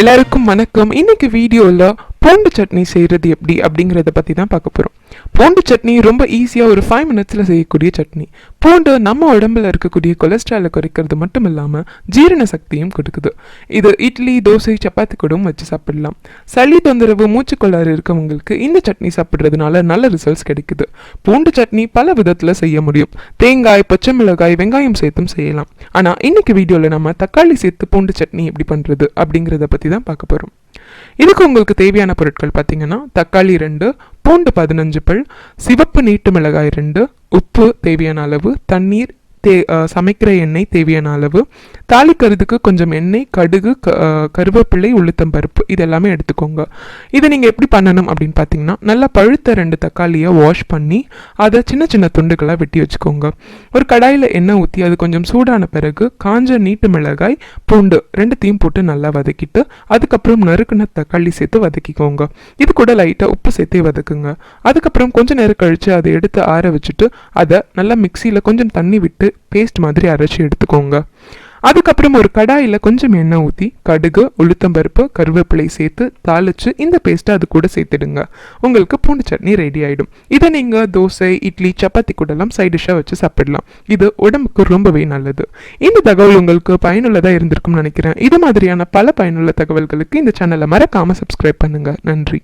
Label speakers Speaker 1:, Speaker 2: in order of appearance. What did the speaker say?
Speaker 1: எல்லாருக்கும் வணக்கம். இன்னைக்கு வீடியோவில் பூண்டு சட்னி செய்கிறது எப்படி அப்படிங்கிறத பற்றி தான் பார்க்க போகிறோம். பூண்டு சட்னி ரொம்ப ஈஸியாக ஒரு 5 மினிட்ஸில் செய்யக்கூடிய சட்னி. பூண்டு நம்ம உடம்புல இருக்கக்கூடிய கொலஸ்ட்ராலை குறைக்கிறது மட்டும் இல்லாமல் ஜீரண சக்தியும் கொடுக்குது. இது இட்லி, தோசை, சப்பாத்தி கூடவும் வச்சு சாப்பிடலாம். சளி தொந்தரவு, மூச்சுக்கொள்ளாறு இருக்கவங்களுக்கு இந்த சட்னி சாப்பிட்றதுனால நல்ல ரிசல்ட்ஸ் கிடைக்குது. பூண்டு சட்னி பல விதத்தில் செய்ய முடியும். தேங்காய், பச்சை மிளகாய், வெங்காயம் சேர்த்தும் செய்யலாம். ஆனால் இன்னைக்கு வீடியோவில் நம்ம தக்காளி சேர்த்து பூண்டு சட்னி எப்படி பண்ணுறது அப்படிங்கிறத பற்றி தான் பார்க்க போகிறோம். இதுக்கு உங்களுக்கு தேவையான பொருட்கள் பார்த்தீங்கன்னா தக்காளி 2, பூண்டு 15 பல், சிவப்பு நீட்டு மிளகாய் 2, உப்பு தேவையான அளவு, தண்ணீர், சமைக்கிற எண்ணெய் தேவையான அளவு, தாளிக்கிறதுக்கு கொஞ்சம் எண்ணெய், கடுகு, கருவேப்பிள்ளை, உளுத்தம் பருப்பு இதெல்லாமே எடுத்துக்கோங்க. இதை நீங்கள் எப்படி பண்ணணும் அப்படின்னு பார்த்தீங்கன்னா, நல்லா பழுத்த 2 தக்காளியை வாஷ் பண்ணி அதை சின்ன சின்ன துண்டுகளாக வெட்டி வச்சுக்கோங்க. ஒரு கடாயில் எண்ணெய் ஊற்றி அது கொஞ்சம் சூடான பிறகு காஞ்ச நீட்டு மிளகாய், பூண்டு 2த்தையும் போட்டு நல்லா வதக்கிட்டு அதுக்கப்புறம் நறுக்குன தக்காளி சேர்த்து வதக்கிக்கோங்க. இது கூட லைட்டாக உப்பு சேர்த்து வதக்குங்க. அதுக்கப்புறம் கொஞ்சம் நேரம் கழித்து அதை எடுத்து ஆற வச்சுட்டு அதை நல்லா மிக்சியில் கொஞ்சம் தண்ணி விட்டு பேஸ்ட் மாதிரி அரைச்சி எடுத்துக்கோங்க. அதுக்கப்புறம் ஒரு கடாயில் கொஞ்சம் எண்ணெய் ஊற்றி கடுகு, உளுத்தம்பருப்பு, கருவேப்பிலை சேர்த்து தாளித்து இந்த பேஸ்ட்டை அது கூட சேர்த்துடுங்க. உங்களுக்கு பூண்டு சட்னி ரெடி ஆகிடும். இதை நீங்கள் தோசை, இட்லி, சப்பாத்தி கூடலாம் சைட் டிஷ்ஷாக வச்சு சாப்பிடலாம். இது உடம்புக்கு ரொம்பவே நல்லது. இந்த தகவல் உங்களுக்கு பயனுள்ளதாக இருந்திருக்கும்னு நினைக்கிறேன். இது மாதிரியான பல பயனுள்ள தகவல்களுக்கு இந்த சேனலை மறக்காமல் சப்ஸ்கிரைப் பண்ணுங்கள். நன்றி.